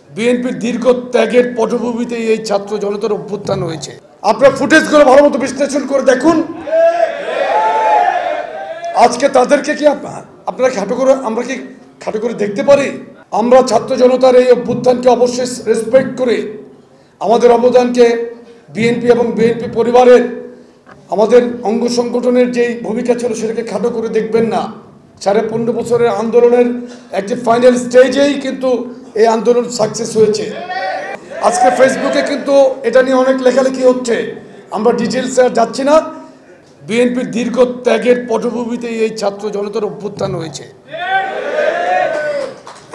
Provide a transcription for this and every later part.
বিএনপির দীর্ঘ ত্যাগের পটভূমিতে এই ছাত্র জনতার অভ্যুত্থান হয়েছে। আপনারা ফুটেজগুলো ভালো মতো বিশ্লেষণ করে দেখুন। আজকে তাদেরকে কি আপনারা আমরা কি খাটো করে দেখতে পারি? আমরা ছাত্র জনতার এই অভ্যুত্থানকে অবশ্যই রেসপেক্ট করে আমাদের অবদানকে বিএনপি এবং বিএনপি পরিবারের আমাদের অঙ্গ সংগঠনের যেই ভূমিকা ছিল সেটাকে খাটো করে দেখবেন না। 15.5 বছরের আন্দোলনের একটি ফাইনাল স্টেজেই কিন্তু এই আন্দোলন সাকসেস হয়েছে। আজকে ফেসবুকে কিন্তু এটা নিয়ে অনেক লেখালেখি হচ্ছে, আমরা ডিটেলসে আর যাচ্ছি না। বিএনপির দীর্ঘ ত্যাগের পটভূমিতে এই ছাত্র জনতার অভ্যুত্থান হয়েছে।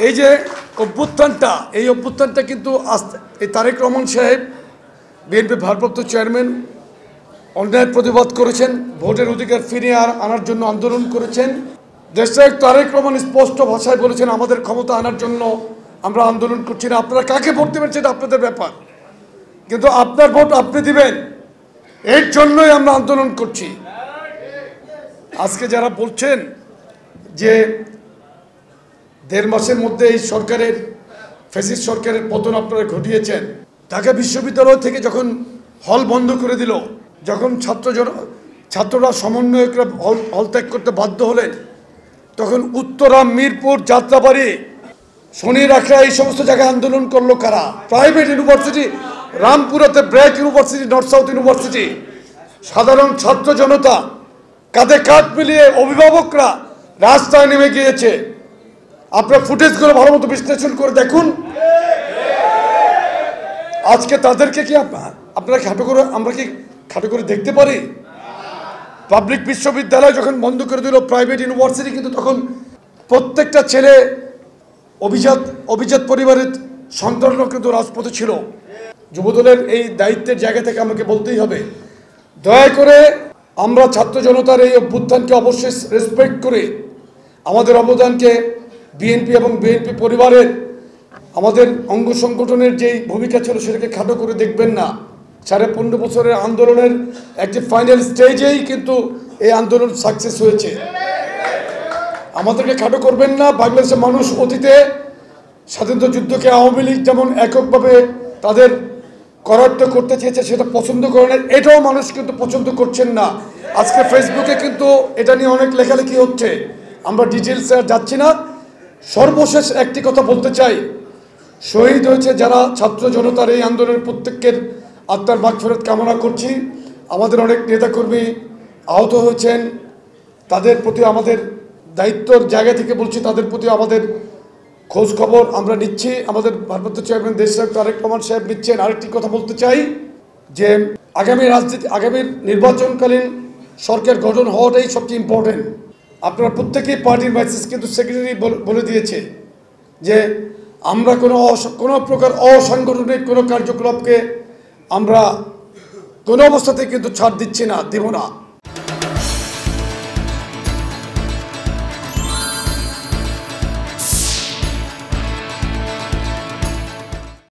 এই যে অভ্যুত্থানটা কিন্তু এই তারেক রহমান সাহেব বিএনপি ভারপ্রাপ্ত চেয়ারম্যান অন্যায়ের প্রতিবাদ করেছেন, ভোটের অধিকার ফিরিয়ে আনার জন্য আন্দোলন করেছেন। দেশনায়ক তারেক রহমান স্পষ্ট ভাষায় বলেছেন, আমাদের ক্ষমতা আনার জন্য আমরা আন্দোলন করছি না। আপনারা কাকে ভোট দেবেন সেটা আপনাদের ব্যাপার, কিন্তু আপনার ভোট আপনি দিবেন, এর জন্যই আমরা আন্দোলন করছি। আজকে যারা বলছেন যে 1.5 মাসের মধ্যে এই সরকারের ফ্যাসিস্ট সরকারের পতন আপনারা ঘটিয়েছেন, ঢাকা বিশ্ববিদ্যালয় থেকে যখন হল বন্ধ করে দিল, যখন ছাত্ররা সমন্বয়করা হল ত্যাগ করতে বাধ্য হলেন, তখন উত্তরা, মিরপুর, যাত্রাবাড়ি, শনি রাখা এই সমস্ত জায়গায় আন্দোলন করলো কারা? প্রাইভেট ইউনিভার্সিটি, রামপুরাতে BRAC university, North South university, সাধারণ ছাত্র জনতা কাঁধে কাঁধ মিলিয়ে অভিভাবকরা রাস্তায় নেমে গিয়েছে। আপনারা ফুটেজগুলো ভালো মতো বিশ্লেষণ করে দেখুন। আজকে তাদেরকে কি আপনারা আমরা কি খাটো করে দেখতে পারি? পাবলিক বিশ্ববিদ্যালয় যখন বন্ধ করে দিল, প্রাইভেট ইউনিভার্সিটি, কিন্তু তখন প্রত্যেকটা ছেলে অভিজাত পরিবারের সন্তানরা কিন্তু রাজপথে ছিল। যুবদলের এই দায়িত্বের জায়গা থেকে আমাকে বলতেই হবে, দয়া করে আমরা ছাত্র জনতার এই অভ্যুত্থানকে অবশ্যই রেসপেক্ট করে আমাদের অবদানকে বিএনপি এবং বিএনপি পরিবারের আমাদের অঙ্গ সংগঠনের যেই ভূমিকা ছিল সেটাকে খাটো করে দেখবেন না। 15.5 বছরের আন্দোলনের একটি ফাইনাল স্টেজেই কিন্তু এই আন্দোলন সাকসেস হয়েছে। আমাদেরকে খাটো করবেন না। বাংলাদেশের মানুষ অতীতে স্বাধীনতা যুদ্ধকে আওয়ামী লীগ যেমন এককভাবে তাদের করায়ত্ত করতে চেয়েছে, সেটা পছন্দ করে না, এটাও মানুষ কিন্তু পছন্দ করছেন না। আজকে ফেসবুকে কিন্তু এটা নিয়ে অনেক লেখালেখি হচ্ছে, আমরা ডিটেলসে আর যাচ্ছি না। সর্বশেষ একটি কথা বলতে চাই, শহীদ হয়েছে যারা ছাত্র জনতার এই আন্দোলনের প্রত্যেকের আত্মার মাগফিরাত কামনা করছি। আমাদের অনেক নেতাকর্মী আহত হয়েছেন, তাদের প্রতি আমাদের দায়িত্বর জায়গা থেকে বলছি, তাদের প্রতি আমাদের খোঁজ খবর আমরা নিচ্ছি। আমাদের ভারপ্রাপ্ত চেয়ারম্যান দেশনায়ক তারেক রহমান সাহেব নিচ্ছেন। আরেকটি কথা বলতে চাই যে আগামীর নির্বাচনকালীন সরকার গঠন হওয়াটাই সবচেয়ে ইম্পর্টেন্ট। আপনারা প্রত্যেকেই পার্টির মেসেজ কিন্তু সেক্রেটারি বলে দিয়েছে যে আমরা কোনো প্রকার অসাংগঠনিক কোনো কার্যকলাপকে আমরা কোনো অবস্থাতেই কিন্তু ছাড় দিচ্ছি না, দেব না।